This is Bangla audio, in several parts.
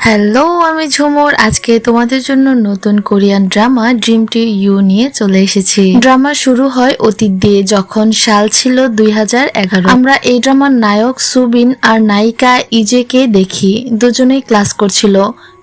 হ্যালো, আমি ঝুমুর। আজকে তোমাদের জন্য নতুন Korean drama dream to you নিয়ে চলে এসেছি। ড্রামা শুরু হয় অতীত দিয়ে, যখন সাল ছিল 2011। আমরা এই ড্রামার নায়ক সুবিন আর নায়িকা ইজেকে দেখি। দুজনেই ক্লাস করছিল।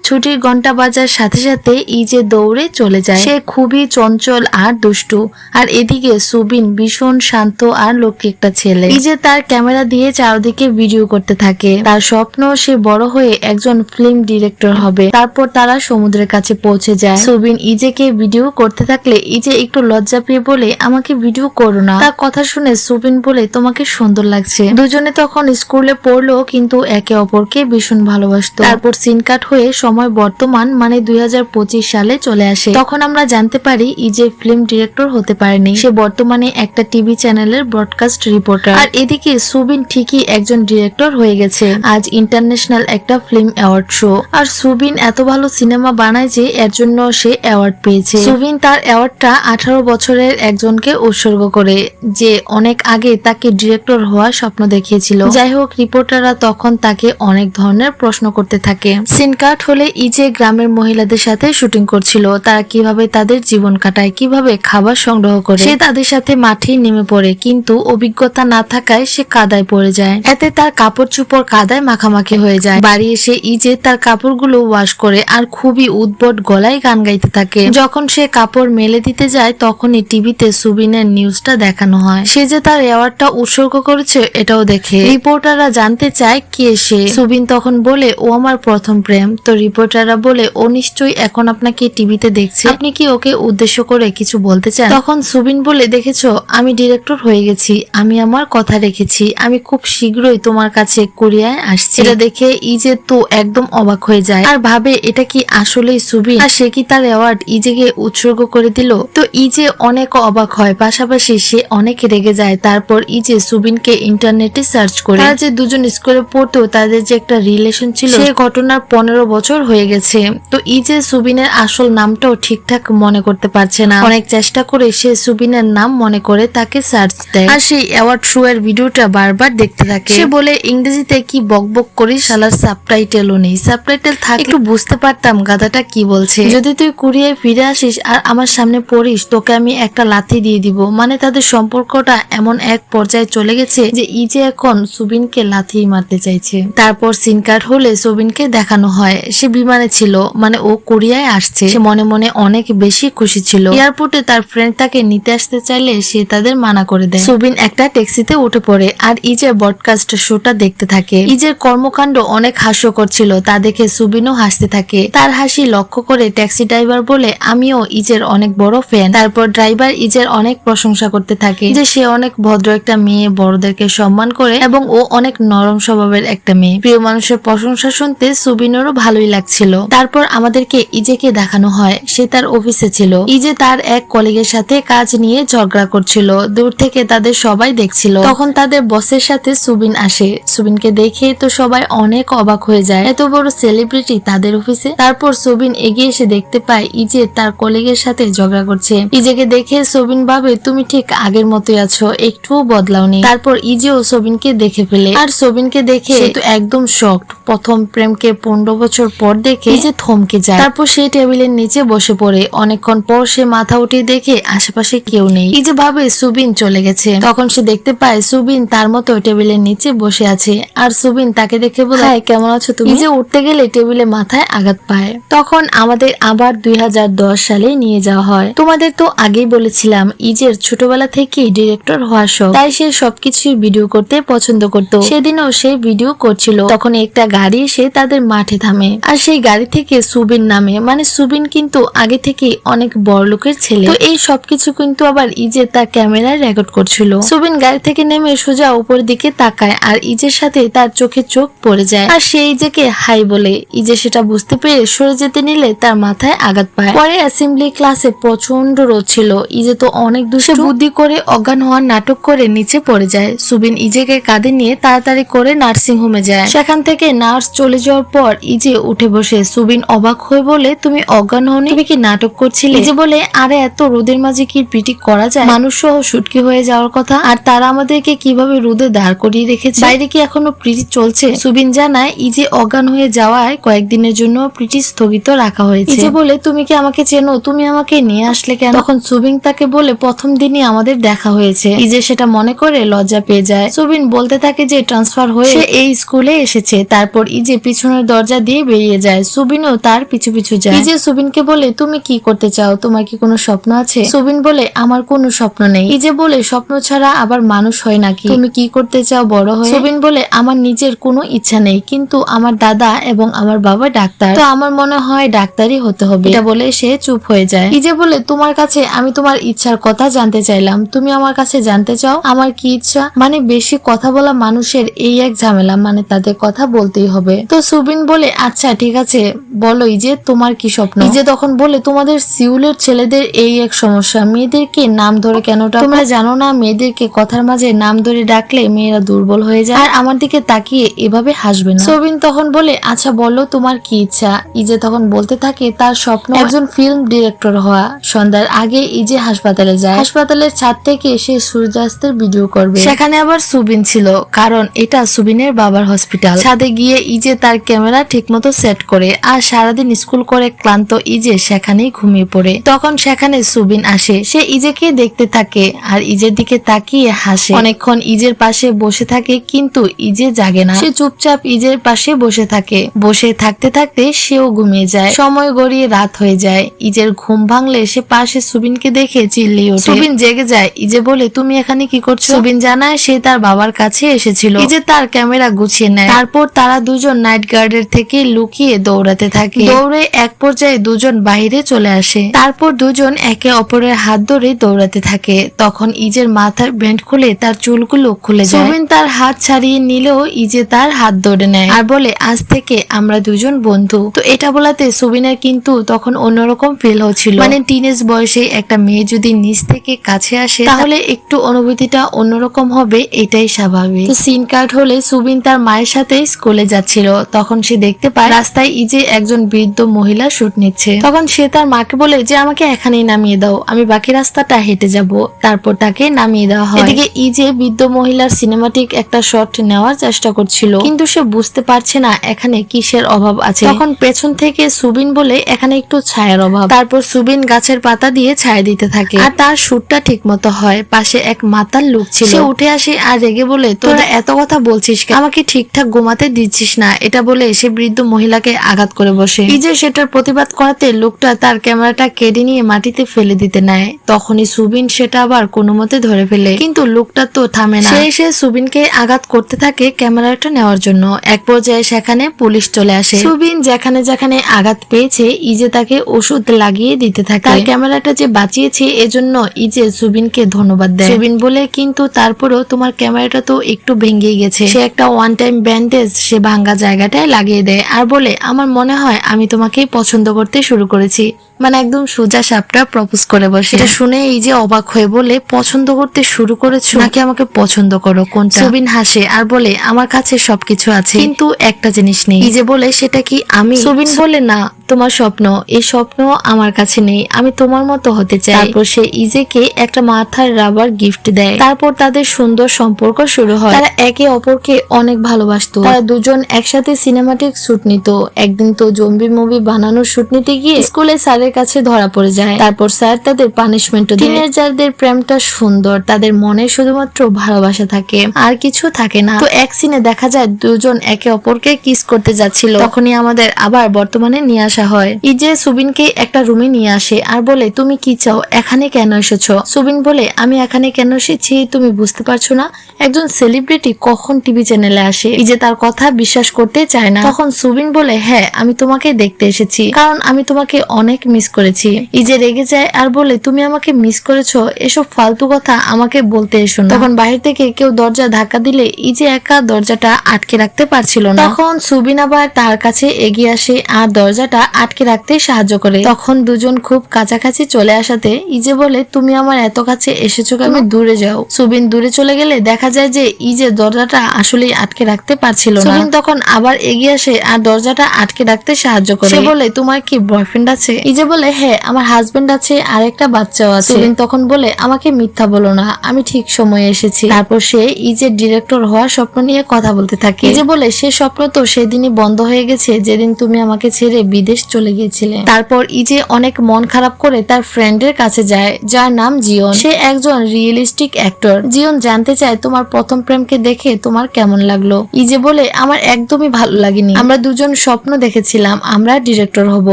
ছুটির ঘন্টা বাজার সাথে সাথে ইজে দৌড়ে চলে যায়। সে খুবই চঞ্চল আর দুষ্টু। আর এদিকে সুবিন ভীষণ শান্ত আর লক্ষ্মী একটা ছেলে। ইজে তার ক্যামেরা দিয়ে চারদিকে ভিডিও করতে থাকে। তার স্বপ্ন সে বড় হয়ে একজন ফিল্ম ডিরেক্টর হবে। তারপর তারা সমুদ্রের কাছে পৌঁছে যায়। সুবিন ইজেকে ভিডিও করতে থাকলে ইজে একটু লজ্জা পেয়ে বলে, আমাকে ভিডিও করো না। তার কথা শুনে সুবিন বলে, তোমাকে সুন্দর লাগছে। দুজনে তখন স্কুলে পড়লো, কিন্তু একে অপরকে ভীষণ ভালোবাসতো। তারপর সিন কাট হয়ে সময় বর্তমান মানে 2025 সালে চলে আসে। তখন আমরা জানতে পারি ইজে ফিল্ম ডিরেক্টর হতে পারেনি। সে বর্তমানে একটা টিভি চ্যানেলের ব্রডকাস্ট রিপোর্টার। আর এদিকে সুবিন ঠিকই একজন ডিরেক্টর হয়ে গেছে। আজ ইন্টারন্যাশনাল একটা ফিল্ম অ্যাওয়ার্ড শো। আর সুবিন এত ভালো সিনেমা বানায় যে এর জন্য সে অ্যাওয়ার্ড পেয়েছে। সুবিন তার অ্যাওয়ার্ডটা 18 বছরের একজনকে উৎসর্গ করে, যে অনেক আগে তাকে ডিরেক্টর হওয়ার স্বপ্ন দেখিয়েছিল। যাই হোক, রিপোর্টাররা তখন তাকে অনেক ধরনের প্রশ্ন করতে থাকে। সিন কাট হলে ইজে গ্রামের মহিলাদের সাথে শুটিং করছিল। তারা কিভাবে তাদের জীবন কাটায়, কিভাবে খাবার সংগ্রহ করে। সে তাদের সাথে মাঠে নেমে পড়ে, কিন্তু অভিজ্ঞতা না থাকায় সে কাদায় পড়ে যায়। এতে তার কাপড় চোপড় কাদায় মাখামাখি হয়ে যায়। বাড়ি এসে ইজে তার কাপড়গুলো ওয়াশ করে আর খুবই উদ্ভট গলায় গান গাইতে থাকে। যখন সে কাপড় মেলে দিতে যায়, তখনই টিভিতে সুবিনের নিউজটা দেখানো হয়। সে যে তার অ্যাওয়ার্ডটা উৎসর্গ করেছে এটাও দেখে রিপোর্টাররা জানতে চায় কে সে। সুবিন তখন বলে, ও আমার প্রথম প্রেম। তো রিপোর্টাররা বলে, ও নিশ্চয়ই এখন আপনাকে টিভিতে দেখছে, আপনি কি ওকে উদ্দেশ্য করে কিছু বলতে চান? তখন সুবিন বলে, দেখেছো, আমি ডিরেক্টর হয়ে গেছি, আমি আমার কথা রেখেছি, আমি খুব শীঘ্রই তোমার কাছে কোরিয়ায় আসছি। এটা দেখে ইজে তো একদম অবাক হয়ে যায় আর ভাবে এটা কি আসলেই সুবিন, আর সে কি তার অ্যাওয়ার্ড ইজেকে উৎসর্গ করে দিল। তো ইজে অনেক অবাক হয়, পাশাপাশি সে অনেক রেগে যায়। তারপর ইজে সুবিনকে ইন্টারনেটে সার্চ করে। তারা যে দুজন স্কুলে পড়তো, তাদের যে একটা রিলেশন ছিল, সে ঘটনার 15 বছর হয়ে গেছে। তো ইজে সুবিনের আসল নামটাও ঠিকঠাক মনে করতে পারছে না। অনেক চেষ্টা করে সে সুবিনের নাম মনে করে তাকে সার্চ দেয়, আর সেই অ্যাওয়ার্ড শো এর ভিডিওটা বারবার দেখতে থাকে। সে বলে, ইংরেজিতে কি বকবক করিস, শালার সাবটাইটেলও নেই, সাবটাইটেল থাক একটু বুঝতে পারতাম গাধাটা কি বলছে। যদি তুই কোরিয়ায় ফিরে আসিস আর আমার সামনে পড়িস, তোকে আমি একটা লাথি দিয়ে দিব। মানে তাদের সম্পর্কটা এমন এক পর্যায়ে চলে গেছে যে ইজে এখন সুবিনকে লাথি মারতে চাইছে। তারপর সিন কাট হলে সুবিনকে দেখানো হয় সে বিমানে ছিল, মানে ও কোরিয়ায় আসছে। সে মনে মনে অনেক বেশি খুশি ছিল। এয়ারপোর্টে তার ফ্রেন্ড তাকে নিতে আসতে চাইলে সে তাদের মানা করে দেয়। সুবিন একটা ট্যাক্সিতে উঠে পড়ে আর ইজে ব্রডকাস্ট শোটা দেখতে থাকে। ইজের কর্মকাণ্ড অনেক হাস্যকর ছিল, তা দেখে সুবিনও হাসতে থাকে। তার হাসি লক্ষ্য করে ট্যাক্সি ড্রাইভার বলে, আমিও ইজের অনেক বড় ফ্যান। তারপর ড্রাইভার ইজের অনেক প্রশংসা করতে থাকে যে সে অনেক ভদ্র একটা মেয়ে, বড়দেরকে সম্মান করে এবং ও অনেক নরম স্বভাবের একটা মেয়ে। প্রিয় মানুষের প্রশংসা শুনতে সুবিনেরও ভালোই লাগছিল। তারপর আমাদেরকে ইজেকে দেখানো হয় সে তার অফিসে ছিল। ইজে তার এক কলিগের সাথে কাজ নিয়ে ঝগড়া করছিল। দূর থেকে তাদের সবাই দেখছিল। তখন তাদের বসের সাথে সুবিন আসে। সুবিনকে দেখে তো সবাই অনেক অবাক হয়ে যায়, এত বড় সেলিব্রিটি তাদের অফিসে। তারপর সুবিন এগিয়ে এসে দেখতে পায় ইজে তার কলিগের সাথে ঝগড়া করছে। ইজেকে দেখে সুবিন ভাবে, তুমি ঠিক আগের মতোই আছো, একটুও বদলাওনি। তারপর ইজেও সুবিনকে দেখে ফেলে, আর সুবিনকে দেখে সে তো একদম শকড। প্রথম প্রেমকে 15 বছর পর দেখে ইজে থমকে যায়। তারপর সে টেবিলের নিচে বসে পড়ে। অনেকক্ষণ পর সে মাথা উঠিয়ে দেখে আশেপাশে কেউ নেই। ইজে ভাবে সুবিন চলে গেছে। তখন সে দেখতে পায় সুবিন তার মতো টেবিলের নিচে বসে আছে, আর সুবিন তাকে দেখে বলে, হাই, কেমন আছো তুমি? ইজে উঠতে গেলে টেবিলে মাথায় আঘাত পায়। তখন আমাদের আবার 2010 সালে নিয়ে যাওয়া হয়। তোমাদের তো আগেই বলেছিলাম ইজের ছোটবেলা থেকেই ডিরেক্টর হওয়ার শখ, তাই সে সবকিছু ভিডিও করতে পছন্দ করত। সেদিনও সে ভিডিও করছিল। তখন একটা গাড়ি এসে তাদের মাঠে থামে, আর সেই গাড়ি থেকে সুবিন নামে। মানে সুবিন কিন্তু আগে থেকে অনেক বড় লোকের ছেলে। তো এই সবকিছু কিন্তু আবার ইজে তার ক্যামেরায় রেকর্ড করছিল। সুবিন গাড়ি থেকে নেমে সোজা উপর দিকে তাকায়, আর ইজের সাথে তার চোখে চোখ পড়ে যায়, আর সে ইজেকে হাই বলে। ইজে সেটা বুঝতে পেরে সরে যেতে নিলে তার মাথায় আঘাত পায়। পরে অ্যাসেম্বলি ক্লাসে প্রচন্ড রোদ ছিল। ইজে তো অনেক দুষ্টু বুদ্ধি করে অজ্ঞান হওয়ার নাটক করে নিচে পড়ে যায়। সুবিন ইজেকে কাঁধে নিয়ে তাড়াতাড়ি করে নার্সিং হোমে যায়। সেখান থেকে নার্স চলে যাওয়ার পর ইজে উঠে উঠে বসে। সুবিন অবাক হয়ে বলে, তুমি অজ্ঞান হওনি? তুমি কি নাটক করছিলে? ইজে বলে, আরে এত রোদের মাঝে কি পিটি করা যায়? মানুষ সহ শুটকি হয়ে যাওয়ার কথা, আর তারা আমাদেরকে কিভাবে রোদে দাঁড় করিয়ে রেখেছে। বাইরে কি এখনো প্রীতি চলছে? সুবিন জানায় ইজে অজ্ঞান হয়ে যাওয়ায় কয়েকদিনের জন্য প্রীতি স্থগিত রাখা হয়েছে। ইজে বলে, তুমি কি আমাকে চেনো? তুমি আমাকে নিয়ে আসলে কেন? তখন সুবিন তাকে বলে, প্রথম দিনই আমাদের দেখা হয়েছে। ইজে সেটা মনে করে লজ্জা পেয়ে যায়। সুবিন বলতে থাকে যে ট্রান্সফার হয়ে সে এই স্কুলে এসেছে। তারপর ইজে পিছনের দরজা দিয়ে বেরিয়ে যায়। সুবিনও তার পিছু পিছু যায়। ইজে সুবিনকে বলে, তুমি কি করতে চাও? তোমার কি কোনো স্বপ্ন আছে? সুবিন বলে, আমার কোনো স্বপ্ন নেই। ইজে বলে, স্বপ্ন ছাড়া আবার মানুষ হয় নাকি? তুমি কি করতে চাও বড় হয়ে? সুবিন বলে, আমার নিজের কোনো ইচ্ছা নেই, কিন্তু আমার দাদা এবং আমার বাবা ডাক্তার, তো আমার মনে হয় ডাক্তারই হতে হবে। এটা বলে সে চুপ হয়ে যায়। ইজে বলে, তোমার কাছে আমি তোমার ইচ্ছার কথা জানতে চাইলাম, তুমি আমার কাছে জানতে চাও আমার কি ইচ্ছা? মানে বেশি কথা বলা মানুষের এই এক ঝামেলা, মানে তাদের কথা বলতেই হবে। তো সুবিন বলে, আচ্ছা ঠিক আছে বলো ইজে, তোমার কি স্বপ্ন? ইজে তখন বলে, তোমাদের সিউলের ছেলেদের এই এক সমস্যা, মেয়েদেরকে নাম ধরে কেন ডাকো? তোমরা জানো না মেয়েদেরকে কথার মাঝে নাম ধরে ডাকলে মেয়েরা দুর্বল হয়ে যায়? আর আমার দিকে তাকিয়ে এভাবে হাসবে না। সুবিন তখন বলে, আচ্ছা বলো তোমার কি ইচ্ছা? ইজে তখন বলতে থাকে তার স্বপ্ন একজন ফিল্ম ডিরেক্টর হওয়া। সন্ধ্যার আগে ইজে হাসপাতালে যায়। হাসপাতালের ছাদ থেকে সে সূর্যাস্তের ভিডিও করবে। সেখানে আবার সুবিন ছিল, কারণ এটা সুবিনের বাবার হসপিটাল। ছাদে গিয়ে ইজে তার ক্যামেরা ঠিকমতো সেট করে, আর সারাদিন স্কুল করে ক্লান্ত ইজে সেখানেই ঘুমিয়ে পড়ে। তখন সেখানে সুবিন আসে। সে ইজেকে দেখতে থাকে আর ইজের দিকে তাকিয়ে হাসে। অনেকক্ষণ ইজের পাশে বসে থাকে, কিন্তু ইজে জাগে না। সে চুপচাপ ইজের পাশে বসে থাকে। বসে থাকতে থাকতে সেও ঘুমিয়ে যায়। সময় গড়িয়ে রাত হয়ে যায়। ইজের ঘুম ভাঙলে সে পাশে সুবিনকে দেখে চিল্লিয়ে ওঠে। সুবিন জেগে যায়। ইজে বলে, তুমি এখানে কি করছো? সুবিন জানায় সে তার বাবার কাছে এসেছিল। ইজে তার ক্যামেরা গুছিয়ে নেয়। তারপর তারা দুজন নাইট গার্ডের থেকে লুকিয়ে দৌড়াতে থাকে। দৌড়ে এক পর্যায়ে দুজন বাইরে চলে আসে। তারপর দুজন একে অপরের হাত ধরে দৌড়াতে থাকে। তখন ইজের মাথার ব্যান্ড খুলে তার চুলগুলো খুলে যায়। সুবিন তার হাত ছাড়িয়ে নিলেও ইজে তার হাত ধরে নেয় আর বলে, আজ থেকে আমরা দুজন বন্ধু। তো এটা বলাতে সুবিনের কিন্তু তখন অন্যরকম ফিল হচ্ছিল। মানে টিনেজ বয়সে একটা মেয়ে যদি নিজ থেকে কাছে আসে তাহলে একটু অনুভূতিটা অন্যরকম হবে, এটাই স্বাভাবিক। তো সিন কাট হলে সুবিন তার মায়ের সাথে স্কুলে যাচ্ছিল। তখন সে দেখতে পায় রাস্তায় ইজে একজন বৃদ্ধ মহিলা শুট নিচ্ছে। তখন সে তার মাকে বলে যে আমাকে এখানেই নামিয়ে দাও, আমি বাকি রাস্তাটা হেঁটে যাব। তারপর তাকে নামিয়ে দেওয়া হয়। এদিকে ইজে বৃদ্ধ মহিলার সিনেমাটিক একটা শট নেওয়ার চেষ্টা করছিল, কিন্তু সে বুঝতে পারছে না এখানে কিসের অভাব আছে। তখন পেছন থেকে সুবিন বলে, এখানে একটু ছায়ার অভাব। তারপর সুবিন গাছের পাতা দিয়ে ছায়া দিতে থাকে আর তার শুটটা ঠিক মতো হয়। পাশে এক মাতাল লোক ছিল। সে উঠে আসে আর রেগে বলে, তোরা এত কথা বলছিস কেন? আমাকে ঠিকঠাক ঘুমাতে দিচ্ছিস না। এটা বলে সে বৃদ্ধ মহিলাকে আঘাত করে বসে। ইজে সেটার প্রতিবাদ করাতে লোকটা তার ক্যামেরাটা কেড়ে নিয়ে মাটিতে ফেলে দিতে নেয়। তখনই সুবিন সেটা আবার কোনো মতে ধরে ফেলে, কিন্তু লোকটা তো থামে না। সে সুবিনকে আঘাত করতে থাকে ক্যামেরাটা নেওয়ার জন্য। এক পর্যায়ে সেখানে পুলিশ চলে আসে। সুবিন যেখানে যেখানে আঘাত পেয়েছে ইজে তাকে ওষুধ লাগিয়ে দিতে থাকে। তার ক্যামেরাটা যে বাঁচিয়েছে এজন্য ইজে সুবিনকে ধন্যবাদ দেয়। সুবিন বলে, কিন্তু তারপরও তোমার ক্যামেরাটা তো একটু ভেঙে গেছে। সে একটা ওয়ান টাইম ব্যান্ডেজ সে ভাঙ্গা জায়গাটায় লাগিয়ে দেয় আর বলে, আমার মনে হয় আমি তোমাকেই পছন্দ করতে শুরু করেছি। মানে একদম সোজা সাপটা প্রপোজ করে বসে। এটা শুনে এই যে অবাক হয়ে বলে, পছন্দ করতে শুরু করেছো নাকি আমাকে পছন্দ করো, কোনটা? সুবিন হাসে আর বলে, আমার কাছে সবকিছু আছে, কিন্তু একটা জিনিস নেই। এই যে বলে, সেটা কি আমি? সুবিন বলে, না, তোমার স্বপ্ন। এই স্বপ্ন আমার কাছে নেই, আমি তোমার মতো হতে চাই। তারপর সে ইজেকে একটা মাথার রাবার গিফট দেয়। তারপর তাদের সুন্দর সম্পর্ক শুরু হয়। তারা একে অপরকে অনেক ভালোবাসতো। তারা দুজন একসাথে সিনেমাটিক শুট নিত। একদিন তো জম্বি মুভি বানানোর শুট নিতে গিয়ে স্কুলে স্যারের কাছে ধরা পড়ে যায়। তারপর স্যার তাদের পানিশমেন্ট দেয়। টিনেজারদের প্রেমটা সুন্দর, তাদের মনে শুধুমাত্র ভালোবাসা থাকে, আর কিছু থাকে না। তো এক সিনে দেখা যায় দুজন একে অপরকে কিস করতে যাচ্ছিল। তখনই আমাদের আবার বর্তমানে নিয়ে আসা হয়। ইজে সুবিনকে একটা রুমে নিয়ে আসে আর বলে, তুমি কি চাও? এখানে কেন এসেছো? সুবিন বলে, আমি এখানে কেন এসেছি তুমি বুঝতে পারছো না? একজন সেলিব্রিটি কখন টিভি চ্যানেলে আসে। ইজে তার কথা বিশ্বাস করতে চায় না। তখন সুবিন বলে, হ্যাঁ, আমি তোমাকে দেখতে এসেছি, কারণ আমি তোমাকে অনেক মিস করেছি। ইজে রেগে যায় আর বলে তুমি আমাকে মিস করেছো, এসব ফালতু কথা আমাকে বলতে এসো না। তখন বাহির থেকে কেউ দরজা ধাক্কা দিলে ইজে একা দরজাটা আটকে রাখতে পারছিল না। তখন সুবিন আবার তার কাছে এগিয়ে আসে আর দরজাটা আটকে রাখতে সাহায্য করে। তখন দুজন খুব কাছাকাছি চলে আসাতে ইজে বলে তুমি আমার এত কাছে এসেছো কেন, দূরে যাও। সুবিন দূরে চলে গেলে দেখা যায় যে ইজে দরজাটা আসলেই আটকে রাখতে পারছিল না। সুবিন তখন আবার এগিয়ে আসে আর দরজাটা আটকে রাখতে সাহায্য করে। সে বলে তোমার কি বয়ফ্রেন্ড আছে? ইজে বলে হ্যাঁ আমার হাজবেন্ড আছে আর একটা বাচ্চাও আছে। সুবিন তখন বলে আমাকে মিথ্যা বলো না, আমি ঠিক সময়ে এসেছি। তারপর সে ইজের ডিরেক্টর হওয়ার স্বপ্ন নিয়ে কথা বলতে থাকে। ইজে বলে সে স্বপ্ন তো সেদিনই বন্ধ হয়ে গেছে যেদিন তুমি আমাকে ছেড়ে বিদেশ চলে গিয়েছিলে। তারপর ইজে অনেক মন খারাপ করে তার ফ্রেন্ডের কাছে যায় যার নাম জিওন। সে একজন রিয়েলিস্টিক অ্যাক্টর। জিওন জানতে চায় তোমার প্রথম প্রেমকে দেখে তোমার কেমন লাগলো? ইজে বলে আমার একদমই ভালো লাগেনি, আমরা দুজন স্বপ্ন দেখেছিলাম আমরা ডিরেক্টর হব।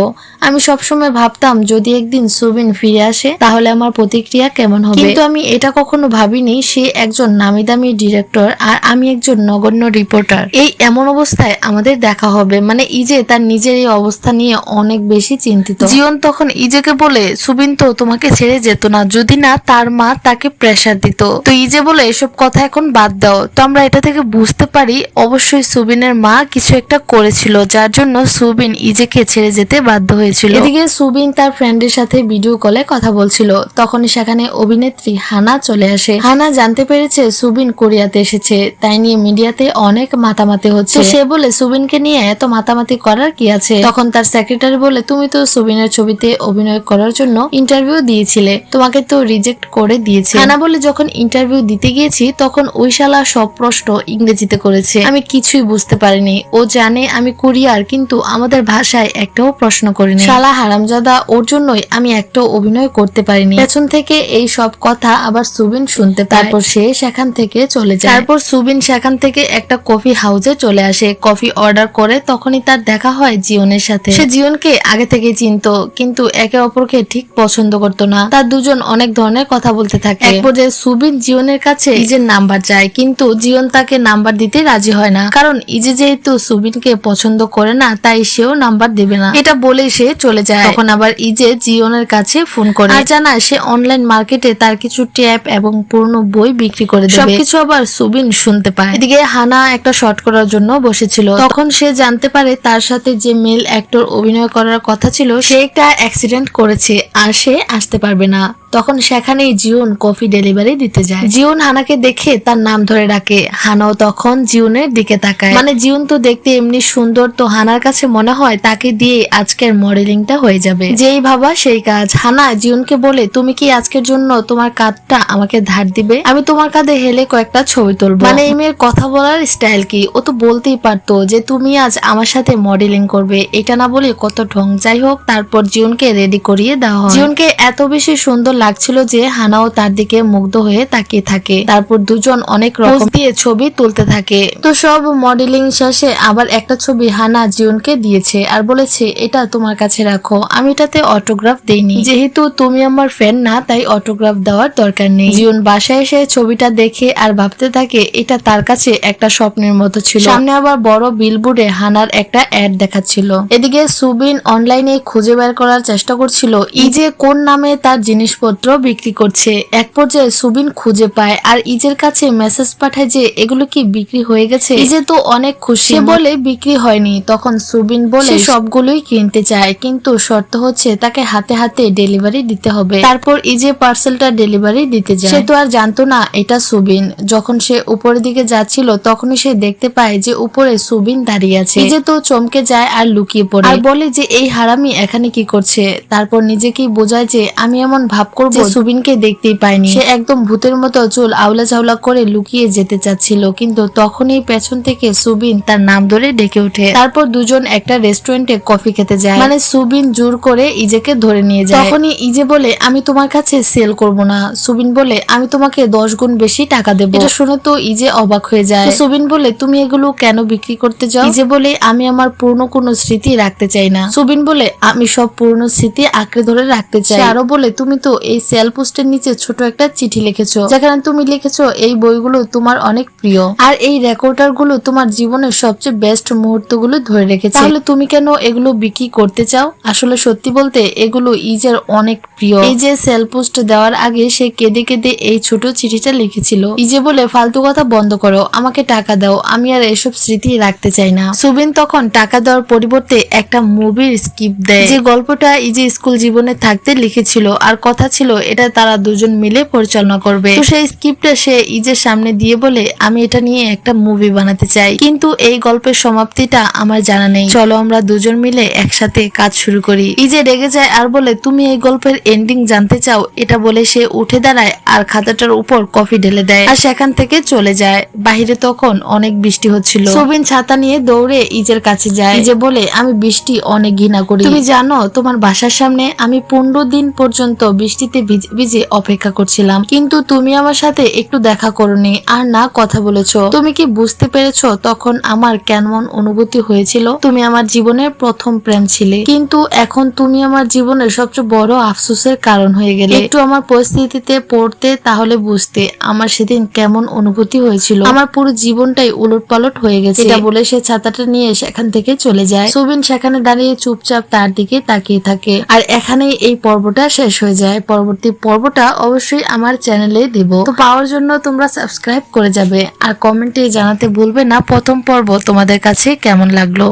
আমি সবসময় ভাবতাম যদি একদিন সুবিন ফিরে আসে তাহলে আমার প্রতিক্রিয়া কেমন হবে, কিন্তু আমি এটা কখনো ভাবিনি সে একজন নামি দামি ডিরেক্টর আর আমি একজন নগণ্য রিপোর্টার। এই এমন অবস্থায় আমাদের দেখা হবে। মানে ইজে তার নিজের এই অবস্থা নিয়ে অনেক বেশি চিন্তিত। জিওন তখন ইজেকে বলে সুবিন তো তোমাকে ছেড়ে যেত না যদি না তার মা তাকে প্রেসার দিত। তো ইজে বলে এসব কথা এখন বাদ দাও। তো আমরা এটা থেকে বুঝতে পারি অবশ্যই সুবিনের মা কিছু একটা করেছিল যার জন্য সুবিন ইজেকে ছেড়ে যেতে বাধ্য হয়েছিল। এদিকে সুবিন তার ফ্রেন্ডের সাথে ভিডিও কলে কথা বলছিল। তখন সেখানে অভিনেত্রী হানা চলে আসে। হানা জানতে পেরেছে সুবিন কোরিয়াতে এসেছে, তাই নিয়ে মিডিয়াতে অনেক মাতামাতি হচ্ছে। সে বলে সুবিনকে নিয়ে এত মাতামাতি করার কি আছে? তখন তার সেক্রেটারি বলে তুমি তো সুবিনের ছবিতে অভিনয় করার জন্য ইন্টারভিউ দিয়েছিলে, তোমাকে তো রিজেক্ট করে দিয়েছে। হানা বলে যখন ইন্টারভিউ দিতে গিয়েছি তখন ওই শালা সব প্রশ্ন ইংরেজিতে করেছে, আমি কিছুই বুঝতে পারিনি। ও জানে আমি কোরিয়ার কিন্তু আমাদের ভাষায় একটাও প্রশ্ন করিনি। শালা হারামজাদা, ওর জন্যই আমি একটাও অভিনয় করতে পারিনি। পেছন থেকে এই সব কথা আবার সুবিন শুনতে পায়। তারপর সে সেখান থেকে চলে যায়। তারপর সুবিন সেখান থেকে একটা কফি হাউসে চলে আসে। কফি অর্ডার করে তখনই তার দেখা হয় জিওনের সাথে। সে জিওনকে আগে থেকে চিনতো কিন্তু একে অপরকে ঠিক পছন্দ করতো না। তার দুজন অনেক ধরনের কথা বলতে থাকে। এক পর্যায়ে সুবিন জিওনের কাছে ইজের নাম্বার চায় কিন্তু জিওন তাকে নাম্বার দিতে রাজি হয় না, কারণ ইজে যেহেতু সুবিনকে পছন্দ করে না তাই সেও নাম্বার দেবে না। এটা বলে সে চলে যায়। তখন আবার ইজে জিওনের কাছে ফোন করে আর জানায় সে অনলাইন মার্কেটে তার কিছু ট্যাপ এবং পুরনো বই বিক্রি করে দেবে। সবকিছু আবার সুবিন শুনতে পায়। এদিকে হানা একটা শট করার জন্য বসেছিল। তখন সে জানতে পারে তার সাথে যে মেল অ্যাক্টর অভিনয় করার কথা ছিল সে একটা অ্যাক্সিডেন্ট করেছে আর সে আসতে পারবে না। তখন সেখানেই জিওন কফি ডেলিভারি দিতে যায়। জিওন হানাকে দেখে তার নাম ধরে ডাকে। হানাও তখন জিওনের দিকে তাকায়। মানে জিওন তো দেখতে এমনি সুন্দর, তো হানার কাছে মনে হয় তাকে দিয়ে আজকের মডেলিংটা হয়ে যাবে। যেই ভাবা সেই কাজ। হানা জিওনকে বলে তুমি কি আজকের জন্য তোমার কাঁধটা আমাকে ধার দিবে, আমি তোমার কাঁধে হেলে কয়েকটা ছবি তুলবো। মানে এই মেয়ের কথা বলার স্টাইল কি, ও তো বলতেই পারতো যে তুমি আজ আমার সাথে মডেলিং করবে, এটা না বলে কত ঢং। যাই হোক, তারপর জিওনকে রেডি করিয়ে দেওয়া হয়। জিওনকে এত বেশি সুন্দর লাগছিল যে হানাও তার দিকে মুগ্ধ হয়ে তাকিয়ে থাকে। তারপর দুজন অনেক রকম দিয়ে ছবি তুলতে থাকে। তো সব মডেলিং শেষে আবার একটা ছবি হানা জিওনকে দিয়েছে আর বলেছে এটা তোমার কাছে রাখো, আমি এটাতে অটোগ্রাফ দেইনি, যেহেতু তুমি আমার ফ্যান না তাই অটোগ্রাফ দেওয়ার দরকার নেই। জিওন বাসায় এসে ছবিটা দেখে আর ভাবতে থাকে এটা তার কাছে একটা স্বপ্নের মতো ছিল। সামনে আবার বড় বিলবোর্ডে হানার একটা অ্যাড দেখাচ্ছিল। এদিকে সুবিন অনলাইনে খুঁজে বের করার চেষ্টা করছিল ইজে কোন নামে তার জিনিসপত্র বিক্রি করছে। এক পর্যায়ে সুবিন খুঁজে পায় আর ইজের কাছে মেসেজ পাঠায় যে এগুলো কি বিক্রি হয়ে গেছে। ইজে তো অনেক খুশি, বলে বিক্রি হয়নি। তখন সুবিন বলে সবগুলোই কিনতে চায় কিন্তু শর্ত হচ্ছে তাকে হাতে হাতে ডেলিভারি দিতে হবে। তারপর ইজে পার্সেলটা ডেলিভারি দিতে যায়। সে তো আর জানতো না এটা সুবিন। যখন সে উপরের দিকে যাচ্ছিল তখনই সে দেখতে পায় যে উপরে সুবিন দাঁড়িয়ে আছে। ইজে তো চমকে যায় আর লুকিয়ে পড়ে আর বলে যে এই হারামি এখানে কি করছে। তারপর নিজেকেই বোঝায় যে আমি এমন ভাব করব সুবিনকে দেখতেই পাইনি। সে একদম ভূতের মতো চুল আউলা ঝাউলা করে লুকিয়ে যেতে চাচ্ছিল কিন্তু তখনই পেছন থেকে সুবিন তার নাম ধরে ডেকে ওঠে। তারপর দুজন একটা রেস্টুরেন্টে কফি খেতে যায়। মানে সুবিন জোর করে ইজেকে ধরে নিয়ে যায়। তখনই ইজে বলে আমি তোমার কাছে সেল করব না। সুবিন বলে আমি তোমাকে 10 গুণ বেশি টাকা দেবো। এটা শুনে তো ইজে অবাক হয়ে যায়। সুবিন বলে তুমি এগুলো কেন বিক্রি করতে যাও? ইজে বলে আমি আমার পুরনো কোনো স্মৃতি রাখতে চাই না। সুবিন বলে আমি সব পুরনো স্মৃতি আঁকড়ে ধরে রাখতে চাই। আরো বলে তুমি তো এই সেল পোস্টের নিচে ছোট একটা চিঠি লিখেছো যেখানে তুমি লিখেছো এই বইগুলো তোমার অনেক প্রিয় আর এই রেকর্ডার গুলো তোমার জীবনের সবচেয়ে বেস্ট মুহূর্তগুলো ধরে রেখেছে। তাহলে তুমি কেন এগুলো বিক্রি করতে চাও? আসলে সত্যি বলতে এগুলো ইজের অনেক প্রিয়। এই যে সেল পোস্ট দেওয়ার আগে সে কেঁদে কেঁদে এই ছোট চিঠিটা লিখেছিল। ইজে বলে, ফালতু কথা বন্ধ করো, আমাকে টাকা দাও, আমি আর এসব স্মৃতি রাখতে চাই না। সুবিন তখন টাকা দেওয়ার পরিবর্তে একটা মুভির স্ক্রিপ্ট দেয়, যে গল্পটা ইজে স্কুল জীবনে থাকতে লিখেছিল আর কথা ছিল এটা তারা দুজন মিলে পরিচালনা করবে। তো সেই স্ক্রিপ্টটা সে ইজের সামনে দিয়ে বলে, আমি এটা নিয়ে একটা মুভি বানাতে চাই, কিন্তু এই গল্পের সমাপ্তিটা আমার জানা নেই, চলো আমরা দুজন মিলে একসাথে কাজ শুরু করি। ইজে রেগে যায় আর বলে, তুমি এই গল্পের এন্ডিং জানতে চাও? এটা বলে সে উঠে দাঁড়ায় আর খাতাটার উপর কফি ঢেলে দেয় আর সেখান থেকে চলে যায়। বাহিরে তখন অনেক বৃষ্টি হচ্ছিল। সুবিন ছাতা নিয়ে দৌড়ে ইজের কাছে যায়। ইজে বলে, আমি বৃষ্টি অনেক ঘৃণা করি, তুমি জানো তোমার বাসার সামনে আমি 15 দিন পর্যন্ত বৃষ্টিতে ভিজে ভিজে অপেক্ষা করছিলাম, কিন্তু তুমি আমার সাথে একটু দেখা করোনি আর না কথা বলেছো। তুমি কি বুঝতে পেরেছো তখন আমার কেমন অনুভূতি হয়েছিল? তুমি আমার জীবনের প্রথম প্রেম ছিলে, কিন্তু এখন তুমি আমার জীবনের সবচেয়ে বড় আফসোসের কারণ হয়ে গেলে। একটু আমার পরিস্থিতিতে পড়তে তাহলে বুঝতে আমার সেদিন কেমন অনুভূতি হয়েছিল। আমার পুরো জীবনটাই উলটপালট হয়ে গেছে। এটা বলে সে ছাতাটা নিয়ে সেখান থেকে চলে যায়। সুবিন সেখানে দাঁড়িয়ে চুপচাপ তার দিকে তাকিয়ে থাকে। আর এখানেই এই পর্বটা শেষ হয়ে যায়। পরবর্তী পর্বটা অবশ্যই আমার চ্যানেলে দেব, তো পাওয়ার জন্য তোমরা সাবস্ক্রাইব করে যাবে আর কমেন্টে জানাতে ভুলবে না প্রথম পর্ব তোমাদের কাছে কেমন লাগলো।